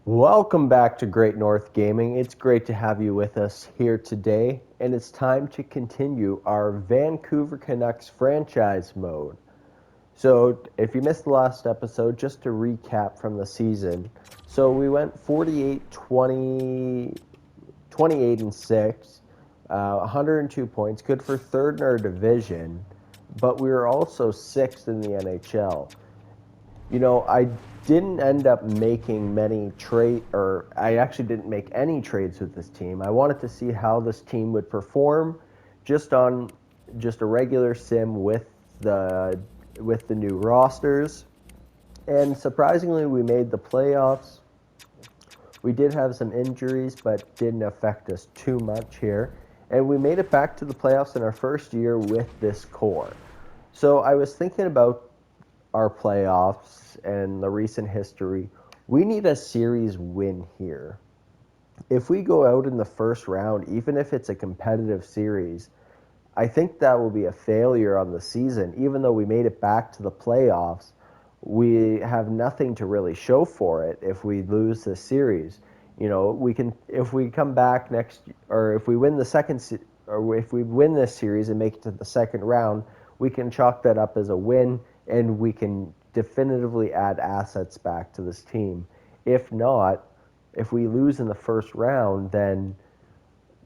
Welcome back to Great North Gaming. It's great to have you with us here today, and it's time to continue our Vancouver Canucks franchise mode. So, if you missed the last episode, just to recap from the season. So, we went 48 20, 28 and 6, 102 points, good for third in our division, but we were also sixth in the NHL. I didn't end up making many or I actually didn't make any trades with this team. I wanted to see how this team would perform just on just a regular sim with the new rosters. And surprisingly, we made the playoffs. We did have some injuries, but didn't affect us too much here. And we made it back to the playoffs in our first year with this core. So I was thinking about our playoffs and the recent history. We need a series win here. If we go out in the first round, even if it's a competitive series, I think that will be a failure on the season. Even though we made it back to the playoffs, we have nothing to really show for it if we lose this series. We can if we come back next, or if we win the or if we win this series and make it to the second round, we can chalk that up as a win, and we can definitively add assets back to this team. If not, if we lose in the first round, then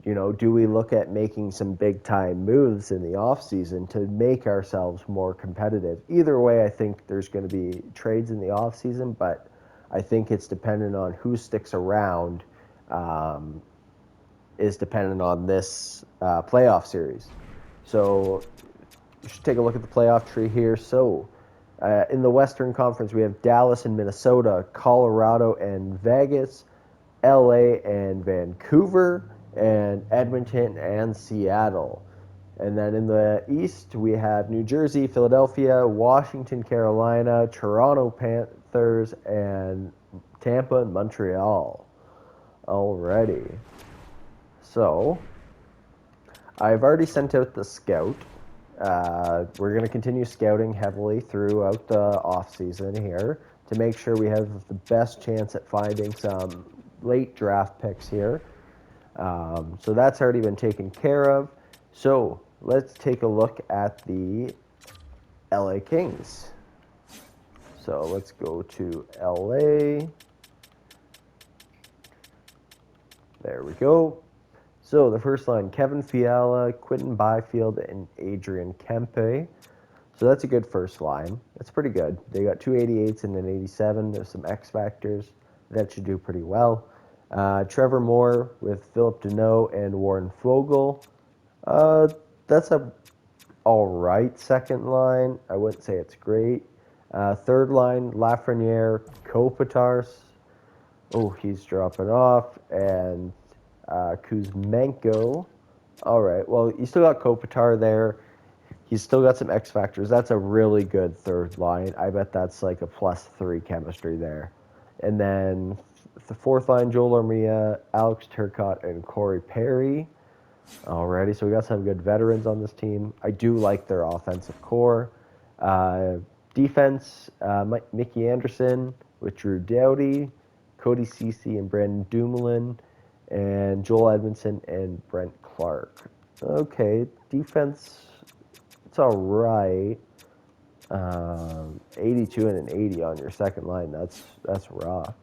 do we look at making some big time moves in the offseason to make ourselves more competitive? Either way, I think there's going to be trades in the offseason, but I think it's dependent on who sticks around, is dependent on this playoff series. So you should take a look at the playoff tree here. So in the Western Conference, we have Dallas and Minnesota, Colorado and Vegas, LA and Vancouver, and Edmonton and Seattle. And then in the East, we have New Jersey, Philadelphia, Washington, Carolina, Toronto Panthers, and Tampa and Montreal. Alrighty. So, I've already sent out the scout. We're going to continue scouting heavily throughout the off-season here to make sure we have the best chance at finding some late draft picks here. So that's already been taken care of. So let's take a look at the LA Kings. So let's go to LA. There we go. So the first line, Kevin Fiala, Quinton Byfield, and Adrian Kempe. So that's a good first line. That's pretty good. They got 288s and an 87. There's some X factors. That should do pretty well. Trevor Moore with Philip Deneau and Warren Foegele. That's a all right second line. I wouldn't say it's great. Third line, Lafreniere, Kopitar. Oh, he's dropping off. And Kuzmenko. All right, well, you still got Kopitar there. He's still got some X factors. That's a really good third line. I bet that's like a +3 chemistry there. And then the fourth line, Joel Armia, Alex Turcotte, and Corey Perry. Alrighty, so we got some good veterans on this team. I do like their offensive core. Defense, Mickey Anderson with Drew Doughty, Cody Ceci and Brandon Dumoulin, and Joel Edmondson and Brent Clark. Okay, defense, it's all right. 82 and an 80 on your second line. That's rough.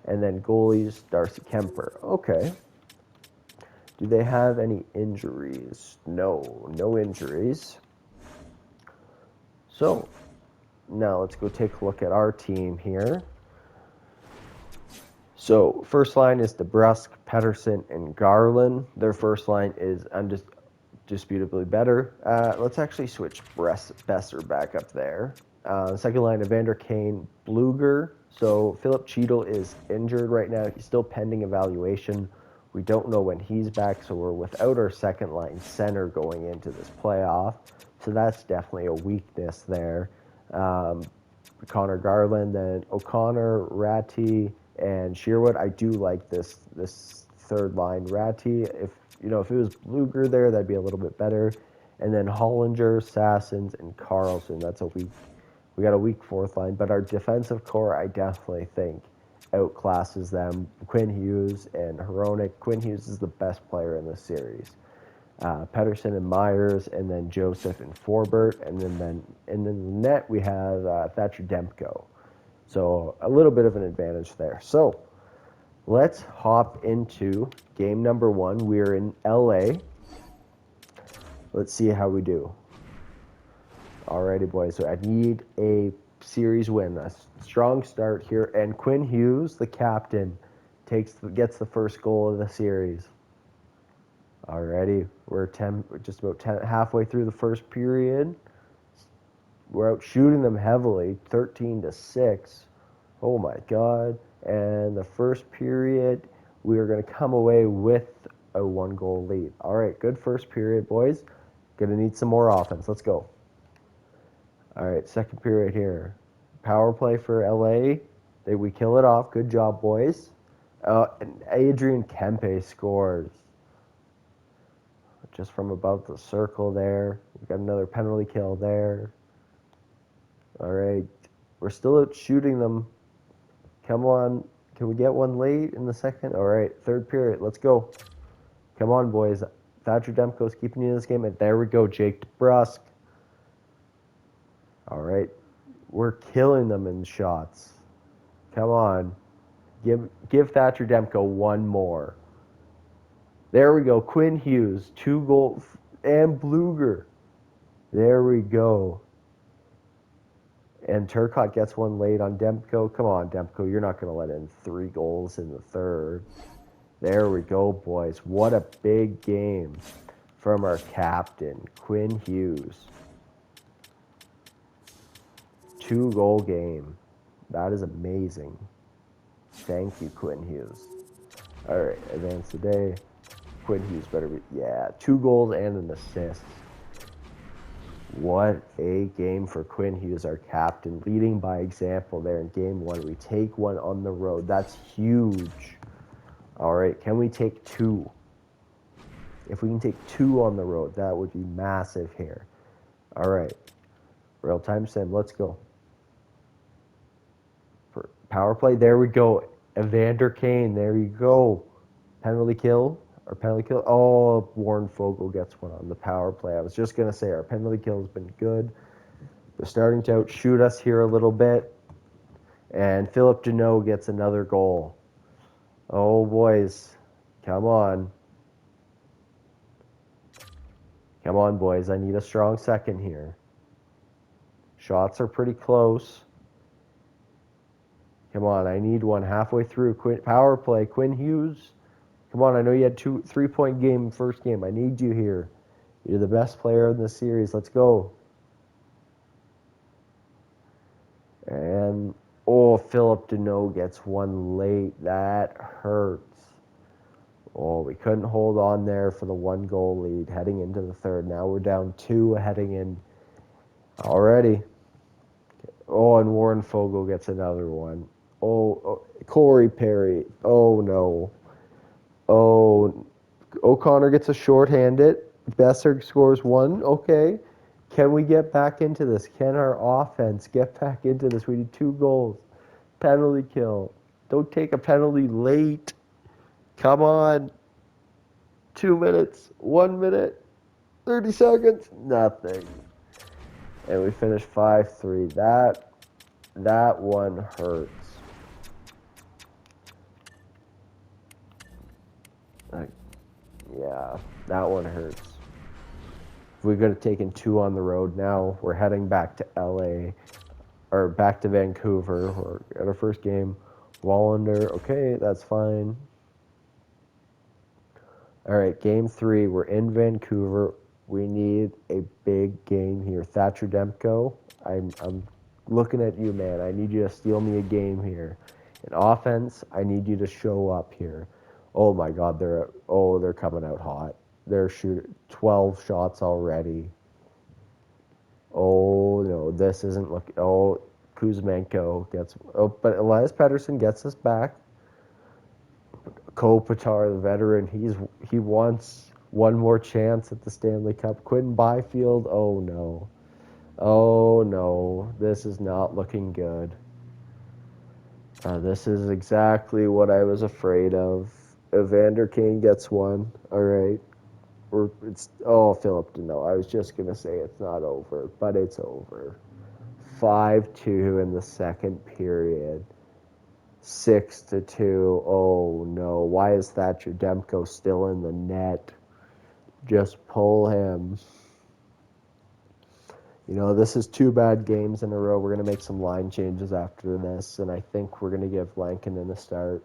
And then goalies, Darcy Kemper. Okay. Do they have any injuries? No injuries. So, now let's go take a look at our team here. So, first line is DeBrusk, Pedersen, and Garland. Their first line is undisputably better. Let's actually switch Besser back up there. Second line, Evander Kane, Bluger. So Philip Cheadle is injured right now. He's still pending evaluation. We don't know when he's back, so we're without our second line center going into this playoff. So that's definitely a weakness there. Connor Garland, then O'Connor, Ratty, and Sherwood. I do like this third line. Ratty, if it was Bluger there, that'd be a little bit better. And then Hollinger, Sassons, and Carlson. We got a weak fourth line, but our defensive core, I definitely think, outclasses them. Quinn Hughes and Hronek. Quinn Hughes is the best player in the series. Pettersson and Myers, and then Joseph and Forbert, and then in the net we have Thatcher Demko. So a little bit of an advantage there. So let's hop into game number one. We're in LA. Let's see how we do. Alrighty, boys. So I need a series win, a strong start here, and Quinn Hughes, the captain, gets the first goal of the series. Alrighty, we're just about halfway through the first period. We're out shooting them heavily, 13-6. Oh my God! And the first period, we are going to come away with a 1-goal lead. All right, good first period, boys. Going to need some more offense. Let's go. All right, second period here. Power play for LA. We kill it off. Good job, boys. And Adrian Kempe scores. Just from above the circle there. We got another penalty kill there. All right. We're still out shooting them. Come on. Can we get one late in the second? All right. Third period. Let's go. Come on, boys. Thatcher Demko's keeping you in this game. And there we go. Jake DeBrusk. All right. We're killing them in shots. Come on. Give Thatcher Demko one more. There we go. Quinn Hughes, 2 goals, and Bluger. There we go. And Turcotte gets one late on Demko. Come on, Demko. You're not going to let in 3 goals in the third. There we go, boys. What a big game from our captain, Quinn Hughes. 2-goal game. That is amazing. Thank you, Quinn Hughes. All right, advance today. Quinn Hughes better be, 2 goals and an assist. What a game for Quinn Hughes, our captain, leading by example there in game 1. We take one on the road. That's huge. All right, can we take 2? If we can take 2 on the road, that would be massive here. All right, real-time sim, let's go. For power play, there we go. Evander Kane, there you go. Penalty kill. Our penalty kill. Oh, Warren Fogle gets one on the power play. I was just going to say our penalty kill has been good. They're starting to outshoot us here a little bit. And Philip Deneau gets another goal. Oh, boys. Come on. Come on, boys. I need a strong second here. Shots are pretty close. Come on. I need one halfway through. Power play. Quinn Hughes. Come on, I know you had 3-point game first game. I need you here. You're the best player in the series. Let's go. And, Philip Deneau gets one late. That hurts. We couldn't hold on there for the 1-goal lead heading into the third. Now we're down 2 heading in already. And Warren Fogle gets another one. Corey Perry. Oh, no. O'Connor gets a shorthanded. Besser scores 1. Okay. Can we get back into this? Can our offense get back into this? We need 2 goals. Penalty kill. Don't take a penalty late. Come on. 2 minutes. 1 minute. 30 seconds. Nothing. And we finish 5-3. That one hurts. Yeah, that one hurts. If we could have taken 2 on the road, now we're heading back to LA, or back to Vancouver. We're at our first game. Wallander, okay, that's fine. All right, game 3, we're in Vancouver. We need a big game here. Thatcher Demko, I'm looking at you, man. I need you to steal me a game here. In offense, I need you to show up here. Oh my God, they're coming out hot. They're shooting 12 shots already. Oh no, this isn't looking. Kuzmenko gets. But Elias Pettersson gets us back. Kopitar, the veteran, he wants one more chance at the Stanley Cup. Quinn Byfield. Oh no, this is not looking good. This is exactly what I was afraid of. Evander Kane gets one. All right. Philip Deneau. I was just gonna say it's not over, but it's over. 5-2 in the second period. 6-2. Oh no! Why is Thatcher Demko still in the net? Just pull him. You know, this is 2 bad games in a row. We're going to make some line changes after this, and I think we're going to give Lankinen a start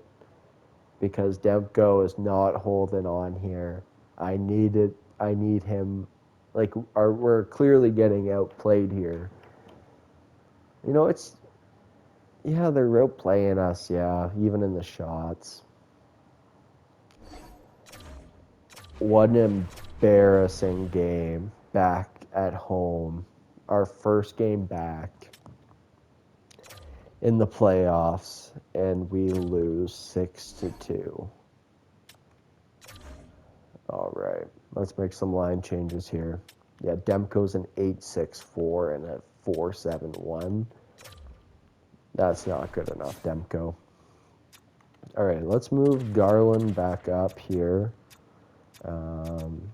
because Demko is not holding on here. I need it. I need him. Like, we're clearly getting outplayed here. You know, they're outplaying us, yeah, even in the shots. What an embarrassing game back at home. Our first game back in the playoffs, and we lose 6-2. All right, let's make some line changes here. Yeah, Demko's an 8-6-4 and a 4-7-1. That's not good enough, Demko. All right, let's move Garland back up here. Can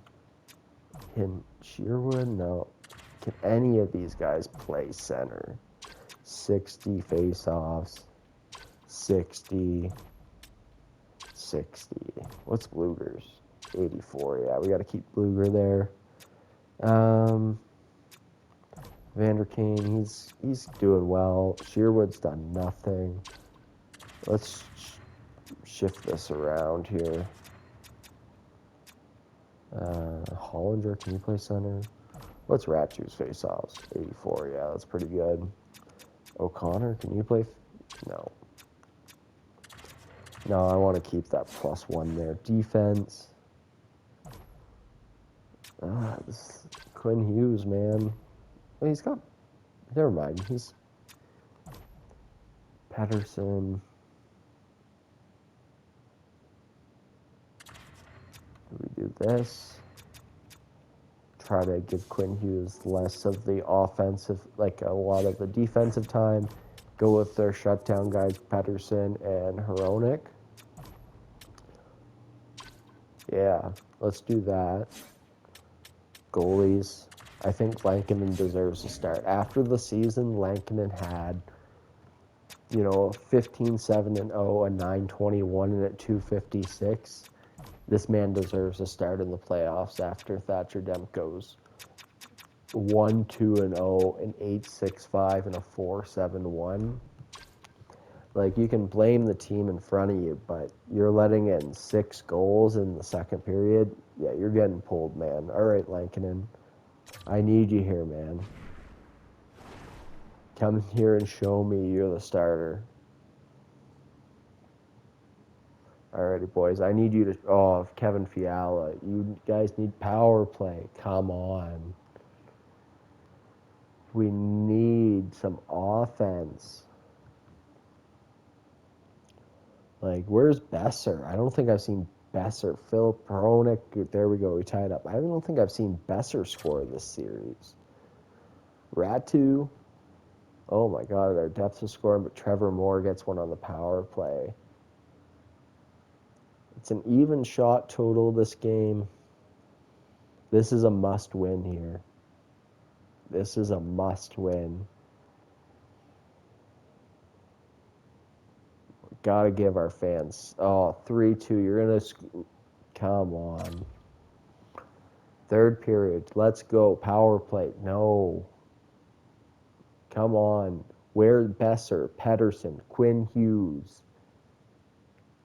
Shearwood? No. Can any of these guys play center? 60 face-offs. 60. 60. What's Bluger's? 84. Yeah, we got to keep Bluger there. Vander Kane, he's doing well. Shearwood's done nothing. Let's shift this around here. Hollinger, can you play center? What's Ratchew's face-offs? 84. Yeah, that's pretty good. O'Connor, can you play? No. No, I want to keep that +1 there. Defense. This Quinn Hughes, man. Well, he's got. Never mind. He's Patterson. We do this. Try to give Quinn Hughes less of the offensive, like a lot of the defensive time. Go with their shutdown guys, Patterson and Hronek. Yeah, let's do that. Goalies. I think Lankinen deserves a start. After the season Lankinen had, 15-7-0, a 921 and a 256. This man deserves a start in the playoffs after Thatcher Demko's 1-2-0, an 865 and a 471. Like, you can blame the team in front of you, but you're letting in 6 goals in the second period. Yeah, you're getting pulled, man. All right, Lankinen. I need you here, man. Come here and show me you're the starter. Alrighty, boys. I need you to... Oh, Kevin Fiala. You guys need power play. Come on. We need some offense. Like, where's Besser? I don't think I've seen Besser. Philip Hronek. There we go. We tied up. I don't think I've seen Besser score this series. Ratu. Oh, my God. Our depth of scoring, but Trevor Moore gets one on the power play. It's an even shot total this game. This is a must-win here. This is a must-win. Gotta give our fans... Oh, 3-2. You're gonna... Come on. Third period. Let's go. Power play. No. Come on. Where's Besser, Pedersen, Quinn Hughes,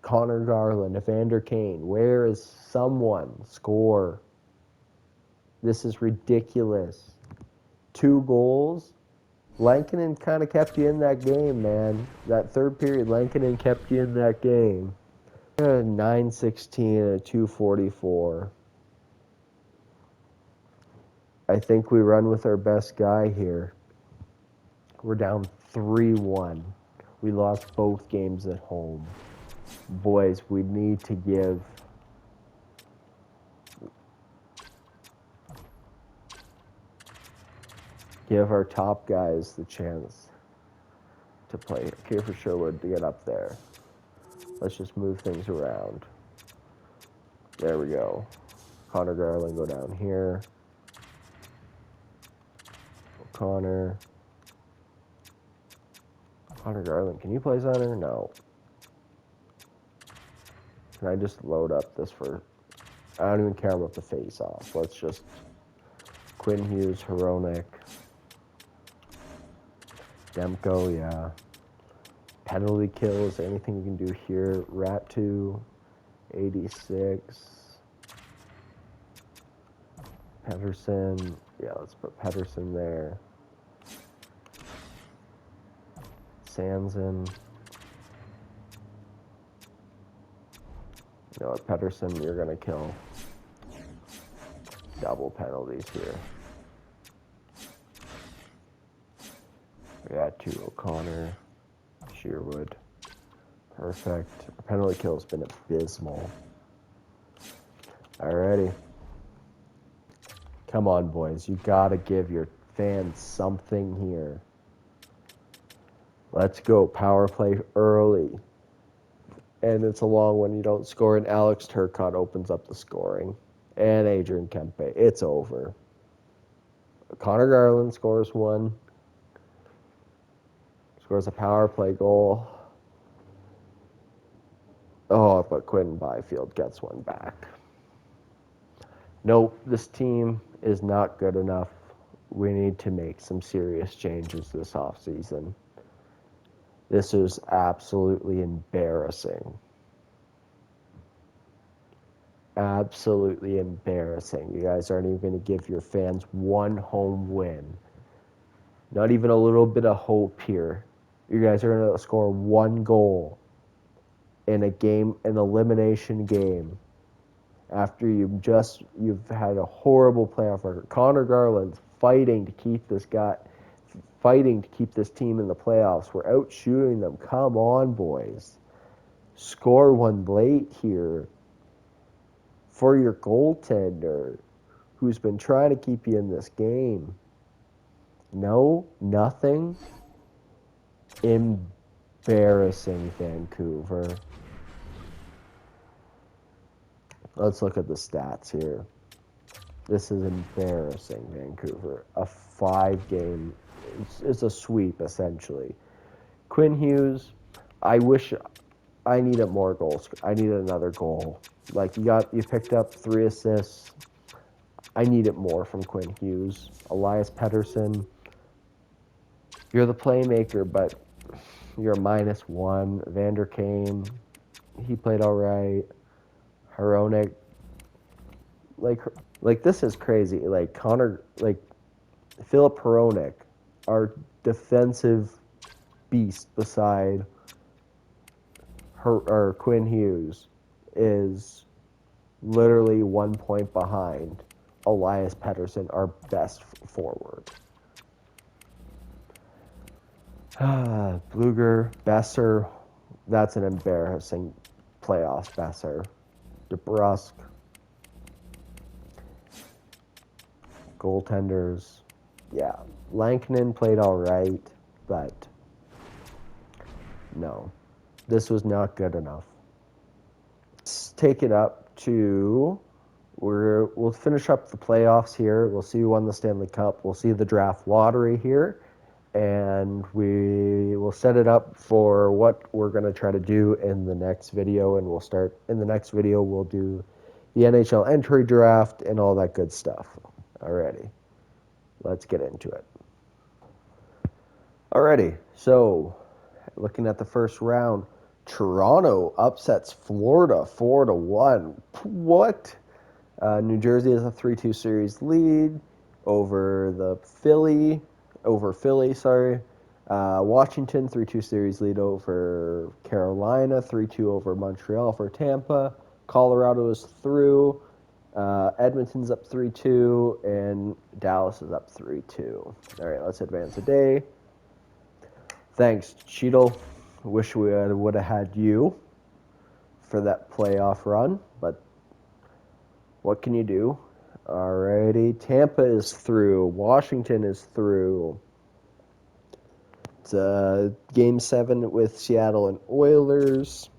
Connor Garland, Evander Kane? Where is someone? Score. This is ridiculous. 2 goals. Lankinen kind of kept you in that game, man. That third period, Lankinen kept you in that game. 916 and a 244. I think we run with our best guy here. We're down 3-1. We lost both games at home. Boys, we need to give our top guys the chance to play. Kiefer Sherwood to get up there. Let's just move things around. There we go. Connor Garland go down here. Connor Garland, can you play center? No. Can I just load up this for... I don't even care about the face-off. Let's just... Quinn Hughes, Hronek. Demko, yeah. Penalty kills, anything we can do here. Ratu, 86. Pedersen, yeah, let's put Pedersen there. Sanson. You know what, Pedersen, you're going to kill. Double penalties here. We got two O'Connor, Sherwood. Perfect. The penalty kill has been abysmal. Alrighty. Come on, boys. You got to give your fans something here. Let's go. Power play early. And it's a long one. You don't score, and Alex Turcotte opens up the scoring. And Adrian Kempe. It's over. Connor Garland scores one. Scores a power play goal. Oh, but Quentin Byfield gets one back. Nope, this team is not good enough. We need to make some serious changes this offseason. This is absolutely embarrassing. Absolutely embarrassing. You guys aren't even going to give your fans one home win. Not even a little bit of hope here. You guys are going to score one goal in a game, an elimination game, after you've had a horrible playoff record. Connor Garland's fighting to keep this team in the playoffs. We're out shooting them. Come on, boys. Score one late here for your goaltender who's been trying to keep you in this game. No, nothing. Embarrassing, Vancouver. Let's look at the stats here. This is embarrassing, Vancouver. A 5-game, it's a sweep, essentially. Quinn Hughes, I wish I needed more goals. I needed another goal. Like, you picked up 3 assists. I need it more from Quinn Hughes. Elias Pettersson, you're the playmaker, but you're a -1. Vander Kane, he played all right. Hronek, like this is crazy. Like Philip Hronek, our defensive beast beside Quinn Hughes, is literally 1 point behind Elias Pettersson, our best forward. Bluger, Besser, that's an embarrassing playoffs, Besser. DeBrusk, goaltenders, yeah. Lankinen played all right, but no, this was not good enough. Let's take it up to, we'll finish up the playoffs here. We'll see who won the Stanley Cup. We'll see the draft lottery here, and we will set it up for what we're going to try to do in the next video, and we'll start in the next video. We'll do the NHL entry draft and all that good stuff. Alrighty, let's get into it. Alrighty, so looking at the first round, Toronto upsets Florida 4-1. What? New Jersey has a 3-2 series lead over Philly. Washington 3-2 series lead over Carolina. 3-2 over Montreal for Tampa. Colorado is through. Edmonton's up 3-2, and Dallas is up 3-2. All right, let's advance a day. Thanks, Cheadle. Wish we would have had you for that playoff run, but what can you do? Alrighty, Tampa is through. Washington is through. Game 7 with Seattle and Oilers.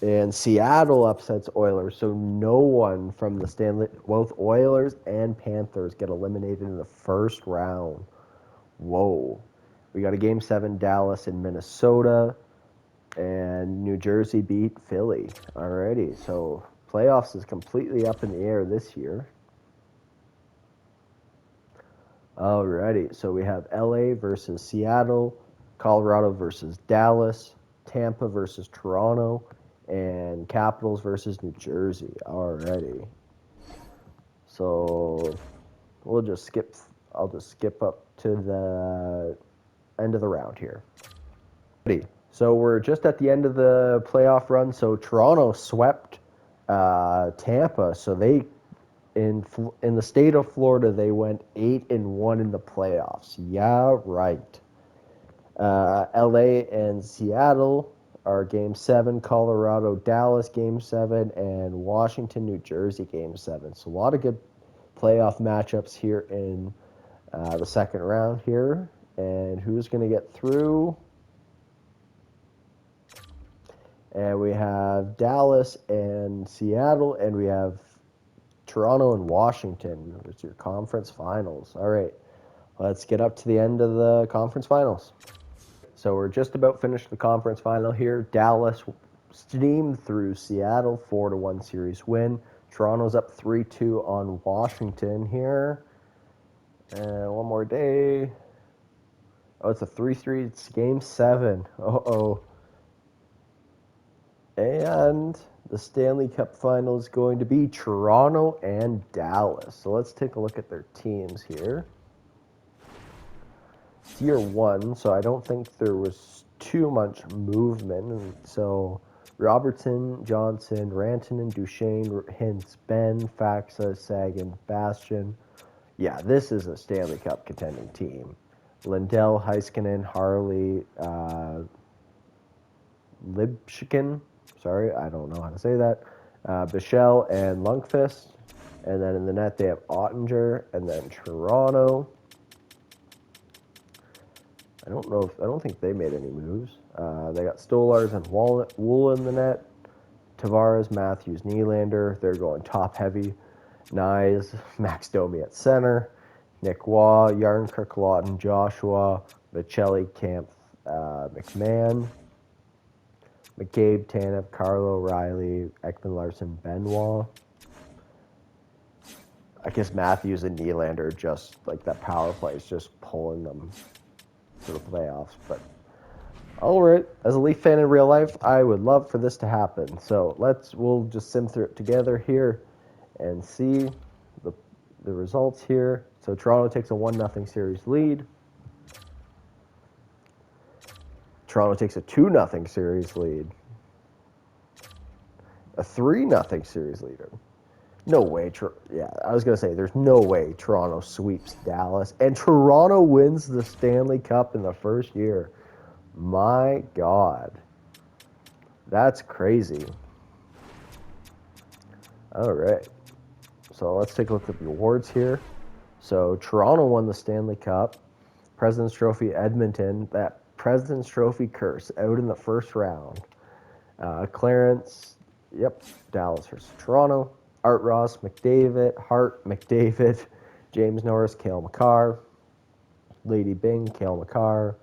And Seattle upsets Oilers, so no one from the Stanley, both Oilers and Panthers get eliminated in the first round. Whoa. We got a Game 7 Dallas and Minnesota, and New Jersey beat Philly. Alrighty, so playoffs is completely up in the air this year. Alrighty, so we have LA versus Seattle, Colorado versus Dallas, Tampa versus Toronto, and Capitals versus New Jersey. Alrighty. So we'll just skip. I'll just skip up to the end of the round here. So we're just at the end of the playoff run. So Toronto swept Tampa. So they in the state of Florida they went 8-1 in the playoffs. Yeah, right. LA and Seattle are Game 7, Colorado, Dallas Game 7, and Washington, New Jersey Game 7. So a lot of good playoff matchups here in the second round here. And who's going to get through? And we have Dallas and Seattle, and we have Toronto and Washington. It's your conference finals. All right, let's get up to the end of the conference finals. So we're just about finished the conference final here. Dallas steamed through Seattle, 4-1 series win. Toronto's up 3-2 on Washington here. And one more day. Oh, it's a 3-3. It's Game 7. Uh-oh. And the Stanley Cup final is going to be Toronto and Dallas. So let's take a look at their teams here. It's year 1, so I don't think there was too much movement. And so Robertson, Johnson, Rantanen, Duchesne, Hintz, Ben, Faxa, Sagan, Bastian. Yeah, this is a Stanley Cup contending team. Lindell, Heiskanen, Harley, Libshikin. Sorry, I don't know how to say that. Bichelle and Lundqvist. And then in the net, they have Ottinger. And then Toronto. I don't think they made any moves. They got Stolars and Wool in the net. Tavares, Matthews, Nylander. They're going top heavy. Nyes, Max Domi at center. Nick Waugh, Yarncrook, Lawton, Joshua, Michelli, Camp, McMahon. McCabe, Tanev, Carlo, Riley, Ekman Larson, Benoit. I guess Matthews and Nylander just like that power play is just pulling them to the playoffs. But all right, as a Leaf fan in real life, I would love for this to happen. So we'll just sim through it together here and see the results here. So Toronto takes a 1-0 series lead. Toronto takes a 2-0 series lead. A 3-0 series lead. No way. I was going to say, there's no way Toronto sweeps Dallas. And Toronto wins the Stanley Cup in the first year. My God. That's crazy. All right. So let's take a look at the awards here. So Toronto won the Stanley Cup. President's Trophy, Edmonton. That President's Trophy curse out in the first round. Clarence, Dallas versus Toronto. Art Ross, McDavid. Hart, McDavid. James Norris, Cale Makar. Lady Byng, Cale Makar.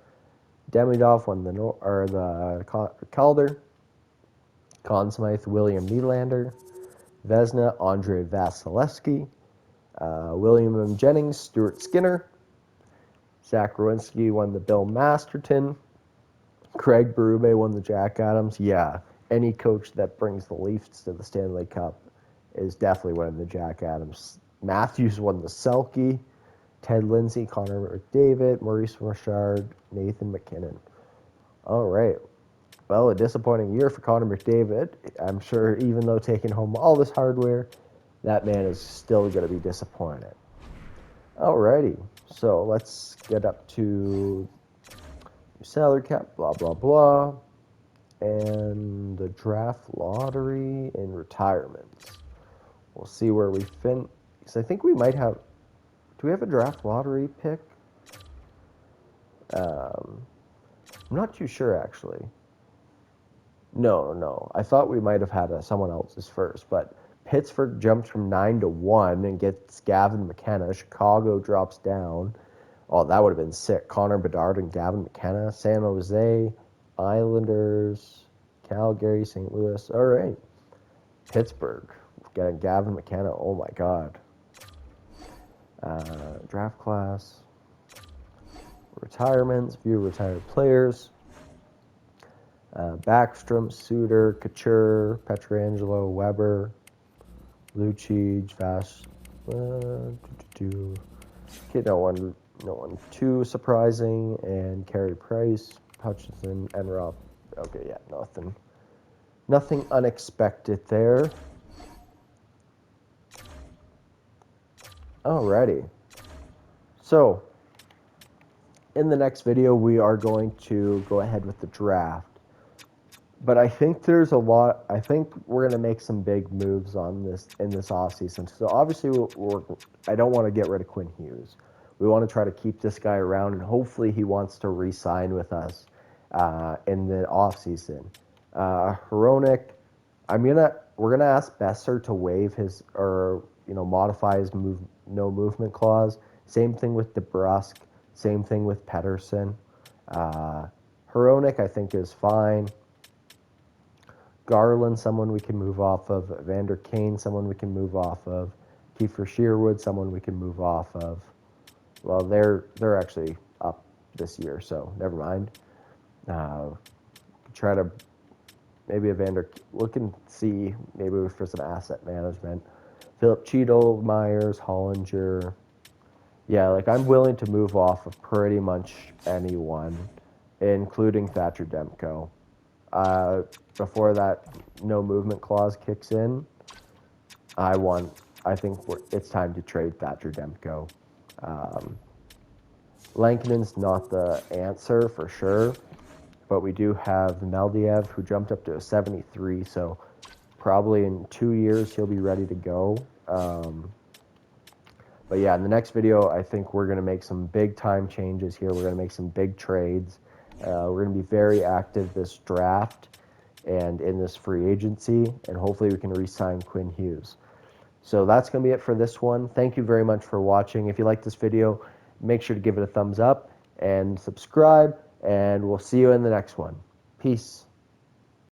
Demidov won the Calder. Conn Smythe, William Nylander. Vezina, Andre Vasilevsky. William M. Jennings, Stuart Skinner. Zach Werenski won the Bill Masterton. Craig Berube won the Jack Adams. Yeah, any coach that brings the Leafs to the Stanley Cup is definitely winning the Jack Adams. Matthews won the Selke. Ted Lindsay, Connor McDavid, Maurice Richard, Nathan McKinnon. All right. Well, a disappointing year for Connor McDavid. I'm sure even though taking home all this hardware, that man is still going to be disappointed. Alrighty, so let's get up to salary cap, blah, blah, blah, and the draft lottery and retirements. We'll see where we fin, because I think we might have Do we have a draft lottery pick? I'm not too sure, actually. No. I thought we might have had someone else's first, but Pittsburgh jumps from 9-1 and gets Gavin McKenna. Chicago drops down. Oh, that would have been sick. Connor Bedard and Gavin McKenna. San Jose, Islanders, Calgary, St. Louis. All right. Pittsburgh getting Gavin McKenna. Oh, my God. Draft class. Retirements. View retired players. Backstrom, Suter, Couture, Petrangelo, Weber, Lucic, Vash. Okay, no one too surprising. And Carey Price, Hutchinson, and Rob. Okay, yeah, nothing unexpected there. Alrighty. So, in the next video, we are going to go ahead with the draft. But I think there's a lot. I think we're going to make some big moves on this in this offseason. So obviously, I don't want to get rid of Quinn Hughes. We want to try to keep this guy around, and hopefully, he wants to re-sign with us in the offseason. Hronik, we're gonna ask Besser to waive his or modify his no movement clause. Same thing with DeBrusk. Same thing with Pettersson. Hronik, I think, is fine. Garland, someone we can move off of. Vander Kane, someone we can move off of. Kiefer Sherwood, someone we can move off of. Well, they're actually up this year, so never mind. Try to maybe look and see maybe for some asset management. Philip Cheadle, Myers, Hollinger. Yeah, like I'm willing to move off of pretty much anyone, including Thatcher Demko. Before that no movement clause kicks in, I think it's time to trade Thatcher Demko. Lankinen's not the answer for sure, but we do have Meldiev, who jumped up to a 73, so probably in 2 years he'll be ready to go. But yeah, in the next video, I think we're going to make some big time changes here. We're going to make some big trades. We're going to be very active this draft and in this free agency, and hopefully we can re-sign Quinn Hughes. So that's going to be it for this one. Thank you very much for watching. If you like this video, make sure to give it a thumbs up and subscribe, and we'll see you in the next one. Peace.